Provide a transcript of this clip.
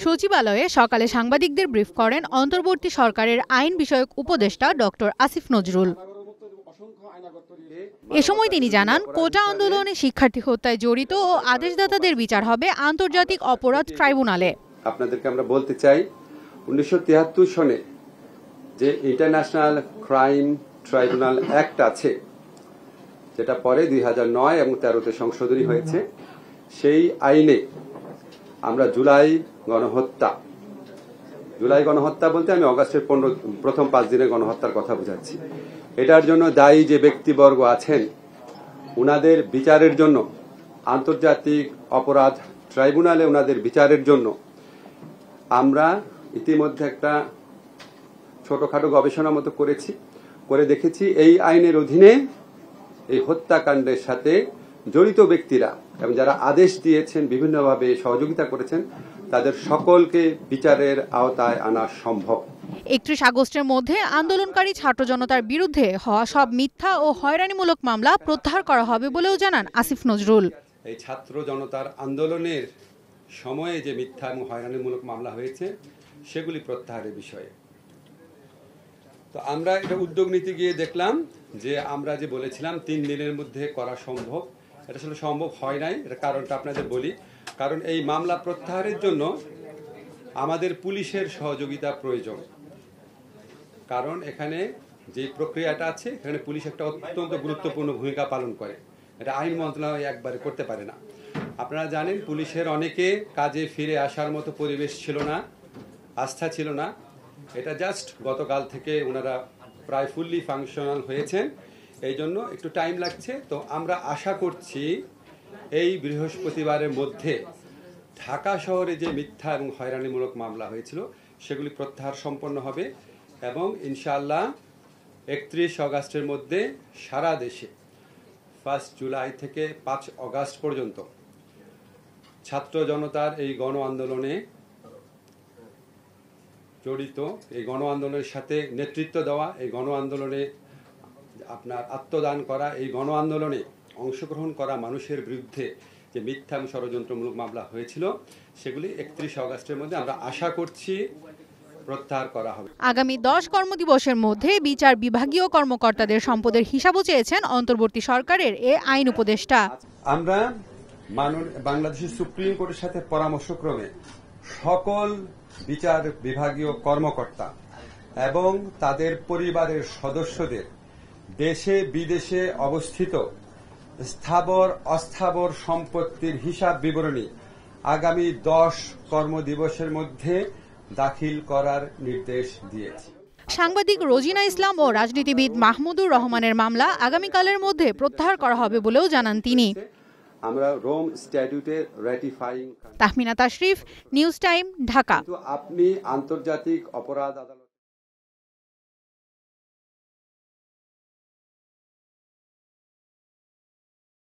সচিবালয়ে সকালে সাংবাদিকদের ব্রিফ করেন অন্তর্বর্তী সরকারের আইন বিষয়ক উপদেষ্টা ডক্টর আসিফ নজরুল। এ সময় তিনি জানান, কোটা আন্দোলনে শিক্ষার্থী হত্যায় জড়িত ও আদেশদাতাদের বিচার হবে আন্তর্জাতিক অপরাধ ট্রাইব্যুনালে। আপনাদেরকে আমরা বলতে চাই, 1973 সনে যে ইন্টারন্যাশনাল ক্রাইম ট্রাইব্যুনাল অ্যাক্ট আছে, যেটা পরে 2009 এবং 13তে সংশোধনী হয়েছে, সেই আইনে আমরা জুলাই গণহত্যা বলতে আমি অগাস্টের প্রথম 5 দিনের গণহত্যার কথা বোঝাচ্ছি। এটার জন্য দায়ী যে ব্যক্তিবর্গ আছেন উনাদের বিচারের জন্য আন্তর্জাতিক অপরাধ ট্রাইব্যুনালে উনাদের বিচারের জন্য আমরা ইতিমধ্যে একটা ছোটখাটো গবেষণা মতো করে দেখেছি এই আইনের অধীনে এই হত্যাকাণ্ডের সাথে জড়িত ব্যক্তিরা এবং যারা আদেশ দিয়েছেন, বিভিন্নভাবে সহযোগিতা করেছেন, তাদের সকলকে বিচারের আওতায় আনা সম্ভব। 31 আগস্টের মধ্যে আন্দোলনকারী ছাত্র জনতার বিরুদ্ধে হওয়া সব মিথ্যা ও হয়রানিমূলক মামলা প্রত্যাহার করা হবে বলেও জানান আসিফ নজরুল। এই ছাত্র জনতার আন্দোলনের সময়ে যে মিথ্যা এবং হয়রানিমূলক মামলা হয়েছে সেগুলি প্রত্যাহারের বিষয়ে তো আমরা এটা উদ্যোগ নিতে গিয়ে দেখলাম যে আমরা যে বলেছিলাম 3 দিনের মধ্যে করা সম্ভব, এটা আসলে সম্ভব হয় নাই। এর কারণটা আপনাদের বলি। কারণ এই মামলা প্রত্যাহারের জন্য আমাদের পুলিশের সহযোগিতা প্রয়োজন। কারণ এখানে যে প্রক্রিয়াটা আছে, এখানে পুলিশ একটা অত্যন্ত গুরুত্বপূর্ণ ভূমিকা পালন করে। এটা আইন মন্ত্রণালয় একবারে করতে পারে না। আপনারা জানেন, পুলিশের অনেকে কাজে ফিরে আসার মতো পরিবেশ ছিল না, আস্থা ছিল না। এটা জাস্ট গতকাল থেকে ওনারা প্রায় ফুললি ফাংশনাল হয়েছেন, এই জন্য একটু টাইম লাগছে। তো আমরা আশা করছি এই বৃহস্পতিবারের মধ্যে ঢাকা শহরে যে মিথ্যা এবং হয়রানিমূলক মামলা হয়েছিল সেগুলি প্রত্যাহার সম্পন্ন হবে এবং ইনশাআল্লাহ 31 আগস্টের মধ্যে সারা দেশে 1 জুলাই থেকে 5 আগস্ট পর্যন্ত ছাত্র জনতার এই গণ আন্দোলনে জড়িত, এই গণ আন্দোলনের সাথে নেতৃত্ব দেওয়া, এই গণ আন্দোলনে আপনার আত্মদান করা, এই গণ আন্দোলনে অংশগ্রহণ করা মানুষের বিরুদ্ধে যে মিথ্যা এবং ষড়যন্ত্রমূলক মামলা হয়েছিল সেগুলি 31 আগস্টের মধ্যে আমরা আশা করছি প্রত্যাহার করা হবে। আগামী 10 কর্মদিবসের মধ্যে বিচার বিভাগীয় কর্মকর্তাদের সম্পদের হিসাবও চেয়েছেন অন্তর্বর্তী সরকারের এ আইন উপদেষ্টা। আমরা বাংলাদেশের সুপ্রিম কোর্টের সাথে পরামর্শক্রমে সকল বিচার বিভাগীয় কর্মকর্তা এবং তাদের পরিবারের সদস্যদের দেশে বিদেশে অবস্থিত স্থাবর অস্থাবর সম্পত্তির হিসাব বিবরণী আগামী 10 কর্মদিবসের মধ্যে দাখিল করার নির্দেশ দিয়েছি। সাংবাদিক রোজিনা ইসলাম ও রাজনীতিবিদ মাহমুদুর রহমানের মামলা আগামীকালের মধ্যে প্রত্যাহার করা হবে বলেও জানান তিনি। আমরা Rome স্ট্যাটিউটে রাটিফাইং। Tahmina Tashrif, news time, Dhaka. আপনি আন্তর্জাতিক অপরাধ আদালত